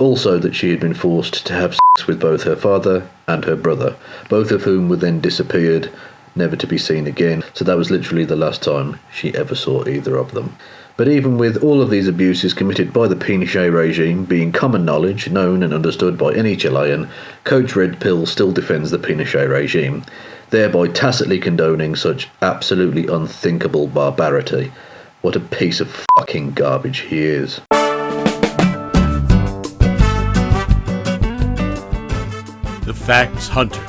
Also that she had been forced to have sex with both her father and her brother, both of whom were then disappeared, never to be seen again, so that was literally the last time she ever saw either of them. But even with all of these abuses committed by the Pinochet regime being common knowledge, known and understood by any Chilean, Coach Red Pill still defends the Pinochet regime, thereby tacitly condoning such absolutely unthinkable barbarity. What a piece of fucking garbage he is. The Facts Hunter.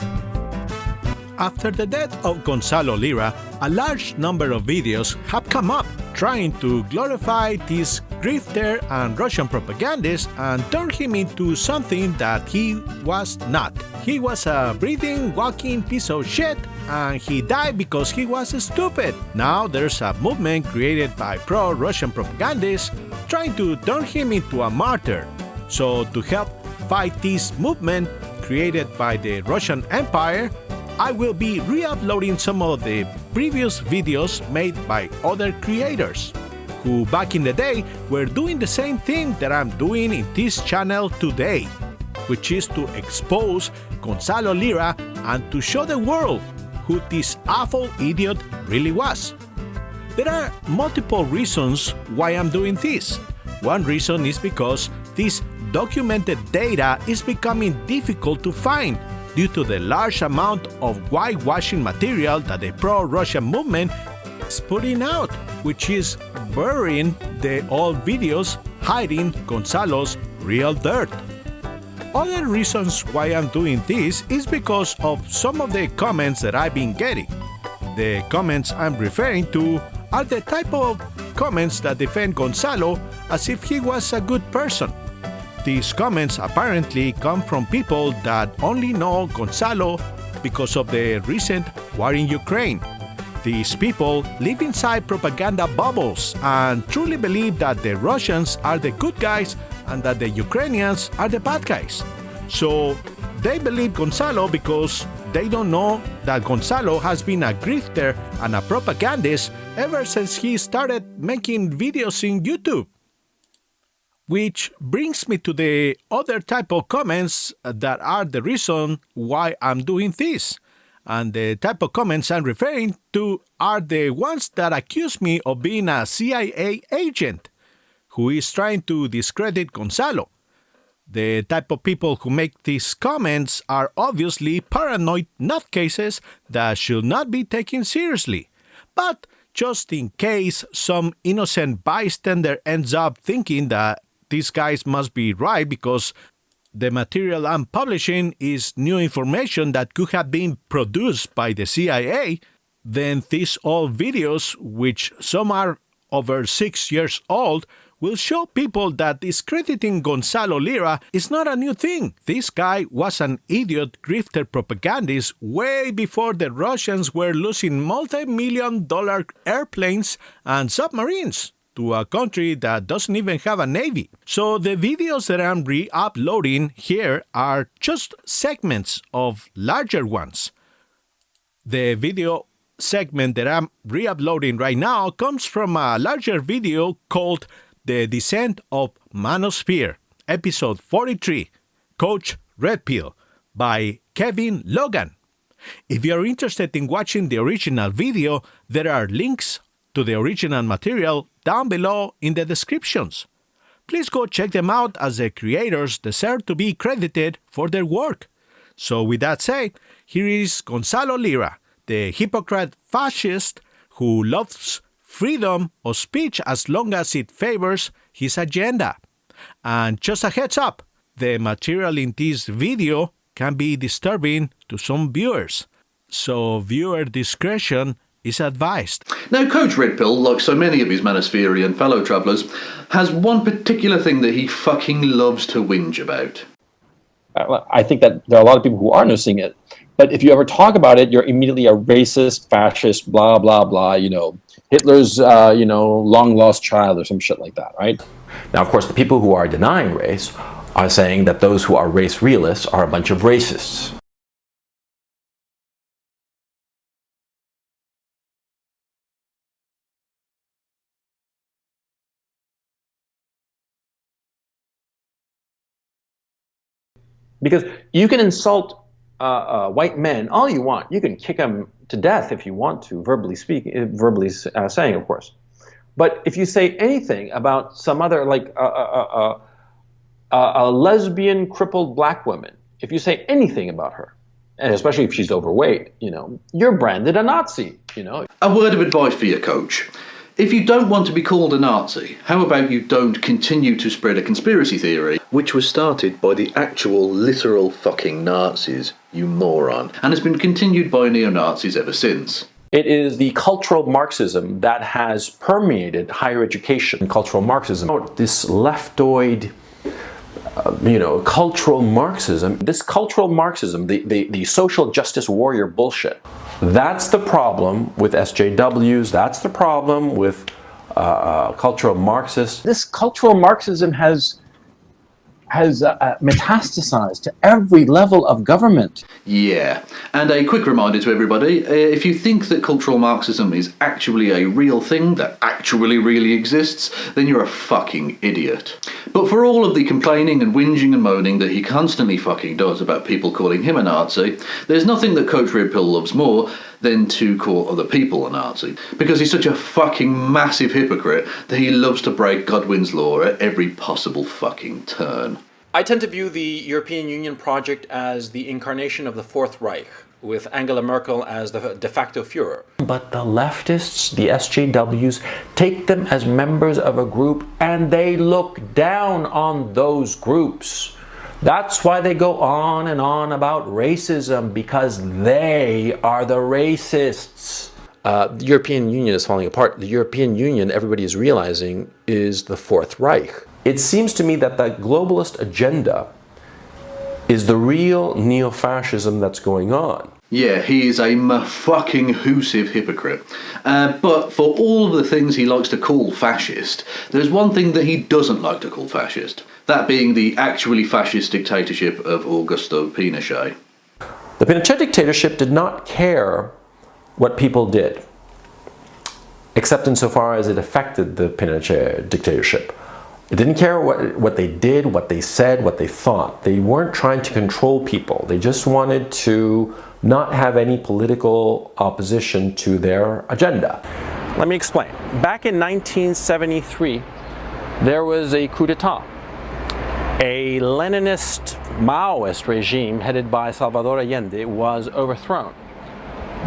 After the death of Gonzalo Lira, a large number of videos have come up trying to glorify this grifter and Russian propagandist and turn him into something that he was not. He was a breathing, walking piece of shit, and he died because he was stupid. Now there's a movement created by pro-Russian propagandists trying to turn him into a martyr. So to help fight this movement created by the Russian Empire, I will be re-uploading some of the previous videos made by other creators who back in the day were doing the same thing that I'm doing in this channel today, which is to expose Gonzalo Lira and to show the world who this awful idiot really was. There are multiple reasons why I'm doing this. One reason is because this documented data is becoming difficult to find due to the large amount of whitewashing material that the pro-Russian movement is putting out, which is burying the old videos, hiding Gonzalo's real dirt. Other reasons why I'm doing this is because of some of the comments that I've been getting. The comments I'm referring to are the type of comments that defend Gonzalo as if he was a good person. These comments apparently come from people that only know Gonzalo because of the recent war in Ukraine. These people live inside propaganda bubbles and truly believe that the Russians are the good guys and that the Ukrainians are the bad guys. So they believe Gonzalo because they don't know that Gonzalo has been a grifter and a propagandist ever since he started making videos in YouTube. Which brings me to the other type of comments that are the reason why I'm doing this. And the type of comments I'm referring to are the ones that accuse me of being a CIA agent who is trying to discredit Gonzalo. The type of people who make these comments are obviously paranoid nutcases that should not be taken seriously. But just in case some innocent bystander ends up thinking that these guys must be right because the material I'm publishing is new information that could have been produced by the CIA, then these old videos, which some are over 6 years old, will show people that discrediting Gonzalo Lira is not a new thing. This guy was an idiot grifter propagandist way before the Russians were losing multi-million-dollar airplanes and submarines to a country that doesn't even have a navy. So the videos that I'm re-uploading here are just segments of larger ones. The video segment that I'm re-uploading right now comes from a larger video called The Descent of Manosphere, episode 43, Coach Red Pill, by Kevin Logan. If you're interested in watching the original video, there are links to the original material down below in the descriptions. Please go check them out as the creators deserve to be credited for their work. So with that said, here is Gonzalo Lira, the hypocrite fascist who loves freedom of speech as long as it favors his agenda. And just a heads up, the material in this video can be disturbing to some viewers. So viewer discretion is advised. Now, Coach Red Pill, like so many of his Manospherian fellow travellers, has one particular thing that he fucking loves to whinge about. I think that there are a lot of people who are noticing it. But if you ever talk about it, you're immediately a racist, fascist, blah, blah, blah, Hitler's, long-lost child or some shit like that, right? Now, of course, the people who are denying race are saying that those who are race realists are a bunch of racists. Because you can insult white men all you want. You can kick them to death if you want to, verbally saying, of course. But if you say anything about some other, like a lesbian crippled black woman, if you say anything about her, and especially if she's overweight, you're branded a Nazi, A word of advice for your coach. If you don't want to be called a Nazi, how about you don't continue to spread a conspiracy theory, which was started by the actual literal fucking Nazis, you moron, and has been continued by neo-Nazis ever since. It is the cultural Marxism that has permeated higher education. Cultural Marxism, this leftoid, cultural Marxism. This cultural Marxism, the social justice warrior bullshit. That's the problem with SJWs. That's the problem with cultural Marxists. This cultural Marxism has metastasized to every level of government. Yeah, and a quick reminder to everybody, if you think that cultural Marxism is actually a real thing that actually really exists, then you're a fucking idiot. But for all of the complaining and whinging and moaning that he constantly fucking does about people calling him a Nazi, there's nothing that Coach Red Pill loves more than to call other people a Nazi, because he's such a fucking massive hypocrite that he loves to break Godwin's law at every possible fucking turn. I tend to view the European Union project as the incarnation of the Fourth Reich, with Angela Merkel as the de facto Führer. But the leftists, the SJWs, take them as members of a group and they look down on those groups. That's why they go on and on about racism, because they are the racists. The European Union is falling apart. The European Union, everybody is realizing, is the Fourth Reich. It seems to me that the globalist agenda is the real neo-fascism that's going on. Yeah, he is a fucking whoosive hypocrite. But for all of the things he likes to call fascist, there's one thing that he doesn't like to call fascist. That being the actually fascist dictatorship of Augusto Pinochet. The Pinochet dictatorship did not care what people did, except insofar as it affected the Pinochet dictatorship. It didn't care what they did, what they said, what they thought. They weren't trying to control people. They just wanted to not have any political opposition to their agenda. Let me explain. Back in 1973, there was a coup d'etat. A Leninist Maoist regime headed by Salvador Allende was overthrown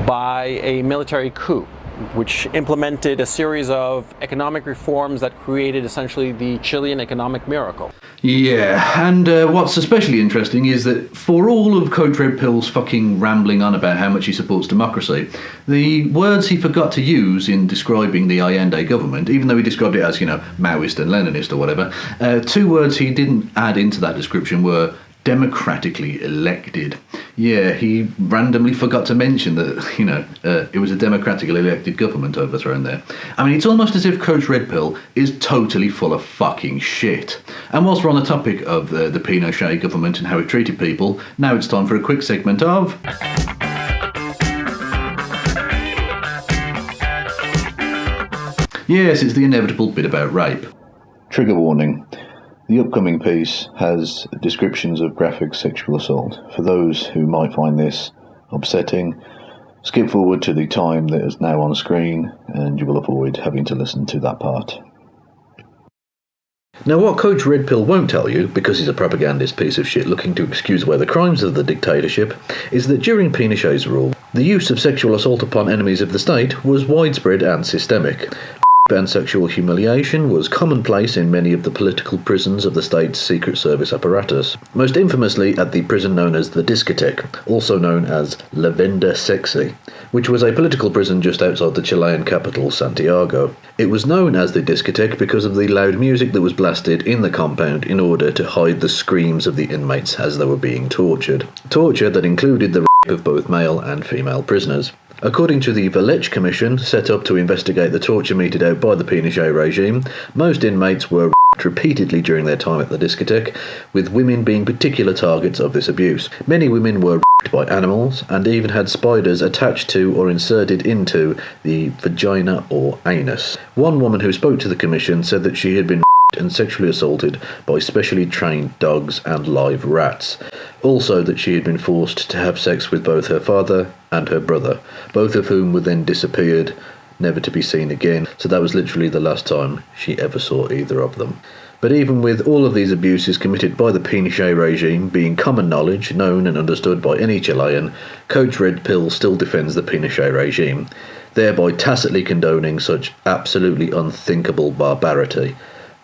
by a military coup, which implemented a series of economic reforms that created essentially the Chilean economic miracle. Yeah, and what's especially interesting is that for all of Coach Red Pill's fucking rambling on about how much he supports democracy, the words he forgot to use in describing the Allende government, even though he described it as, Maoist and Leninist or whatever, two words he didn't add into that description were democratically elected. Yeah, he randomly forgot to mention that, it was a democratically elected government overthrown there. I mean, it's almost as if Coach Red Pill is totally full of fucking shit. And whilst we're on the topic of the Pinochet government and how it treated people, now it's time for a quick segment of... Yes, it's the inevitable bit about rape. Trigger warning. The upcoming piece has descriptions of graphic sexual assault. For those who might find this upsetting, skip forward to the time that is now on screen and you will avoid having to listen to that part. Now, what Coach Red Pill won't tell you, because he's a propagandist piece of shit looking to excuse away the crimes of the dictatorship, is that during Pinochet's rule, the use of sexual assault upon enemies of the state was widespread and systemic. And sexual humiliation was commonplace in many of the political prisons of the state's secret service apparatus, most infamously at the prison known as the Discotheque, also known as La Venda Sexy, which was a political prison just outside the Chilean capital, Santiago. It was known as the Discotheque because of the loud music that was blasted in the compound in order to hide the screams of the inmates as they were being tortured. Torture that included the rape of both male and female prisoners. According to the Valech Commission, set up to investigate the torture meted out by the Pinochet regime, most inmates were raped repeatedly during their time at the discotheque, with women being particular targets of this abuse. Many women were raped by animals, and even had spiders attached to or inserted into the vagina or anus. One woman who spoke to the commission said that she had been raped and sexually assaulted by specially trained dogs and live rats. Also that she had been forced to have sex with both her father and her brother, both of whom were then disappeared, never to be seen again, so that was literally the last time she ever saw either of them. But even with all of these abuses committed by the Pinochet regime being common knowledge, known and understood by any Chilean, Coach Red Pill still defends the Pinochet regime, thereby tacitly condoning such absolutely unthinkable barbarity.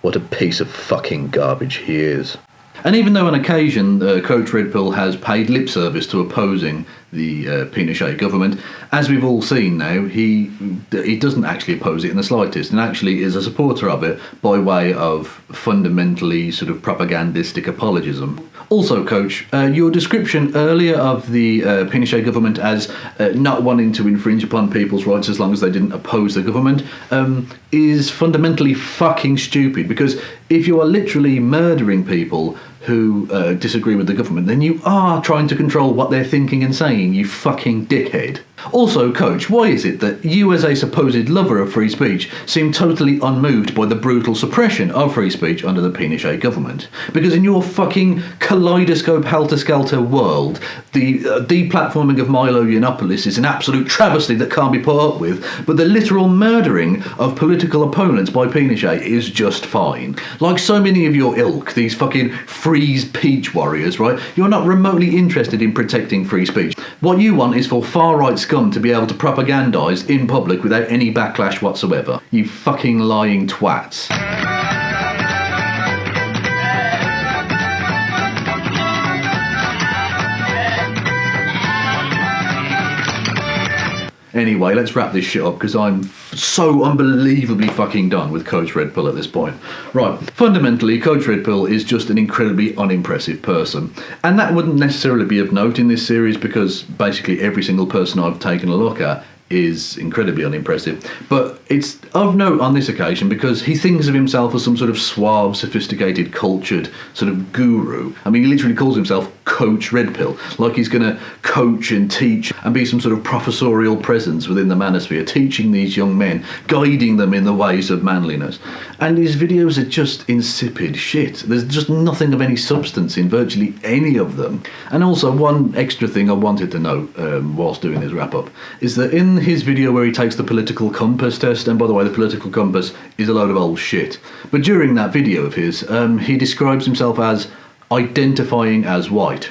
What a piece of fucking garbage he is. And even though on occasion Coach Red Pill has paid lip service to opposing the Pinochet government, as we've all seen now, he doesn't actually oppose it in the slightest, and actually is a supporter of it by way of fundamentally sort of propagandistic apologism. Also, Coach, your description earlier of the Pinochet government as not wanting to infringe upon people's rights as long as they didn't oppose the government is fundamentally fucking stupid, because if you are literally murdering people who disagree with the government, then you are trying to control what they're thinking and saying, you fucking dickhead. Also, Coach, why is it that you, as a supposed lover of free speech, seem totally unmoved by the brutal suppression of free speech under the Pinochet government? Because in your fucking kaleidoscope helter-skelter world, the deplatforming of Milo Yiannopoulos is an absolute travesty that can't be put up with, but the literal murdering of political opponents by Pinochet is just fine. Like so many of your ilk, these fucking freeze peach warriors, right? You're not remotely interested in protecting free speech. What you want is for far-right scum to be able to propagandise in public without any backlash whatsoever. You fucking lying twats. Anyway, let's wrap this shit up, because I'm so unbelievably fucking done with Coach Red Pill at this point. Right, fundamentally, Coach Red Pill is just an incredibly unimpressive person. And that wouldn't necessarily be of note in this series, because basically every single person I've taken a look at is incredibly unimpressive. But it's of note on this occasion because he thinks of himself as some sort of suave, sophisticated, cultured sort of guru. I mean, he literally calls himself Coach Red Pill, like he's going to coach and teach and be some sort of professorial presence within the manosphere, teaching these young men, guiding them in the ways of manliness. And his videos are just insipid shit. There's just nothing of any substance in virtually any of them. And also, one extra thing I wanted to note whilst doing this wrap-up is that in his video where he takes the political compass test, and by the way, the political compass is a load of old shit, but during that video of his, he describes himself as identifying as white.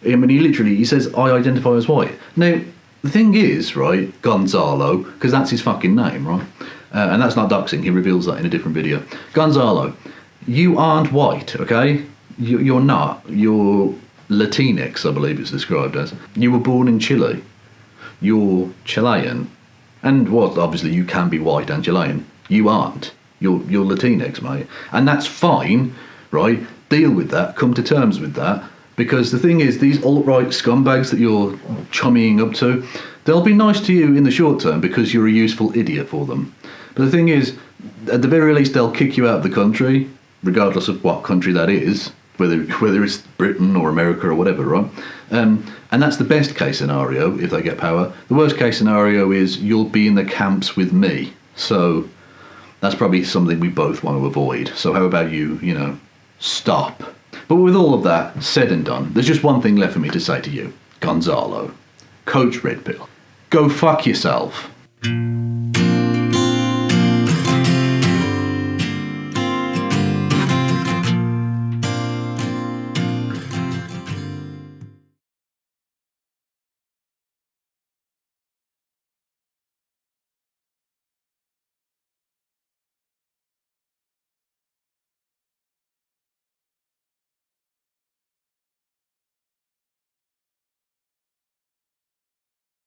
I mean, he says, I identify as white. Now, the thing is, right, Gonzalo, because that's his fucking name, right? And that's not doxing, he reveals that in a different video. Gonzalo, you aren't white, okay? You're not. You're Latinx, I believe it's described as. You were born in Chile. You're Chilean. And what, obviously, you can be white and Chilean. You aren't. You're Latinx, mate. And that's fine, right? Deal with that, come to terms with that. Because the thing is, these alt-right scumbags that you're chummying up to, they'll be nice to you in the short term because you're a useful idiot for them. But the thing is, at the very least, they'll kick you out of the country, regardless of what country that is, whether it's Britain or America or whatever, right? And that's the best case scenario if they get power. The worst case scenario is you'll be in the camps with me. So that's probably something we both want to avoid. So how about you stop? But with all of that said and done, there's just one thing left for me to say to you. Gonzalo, Coach Red Pill, go fuck yourself.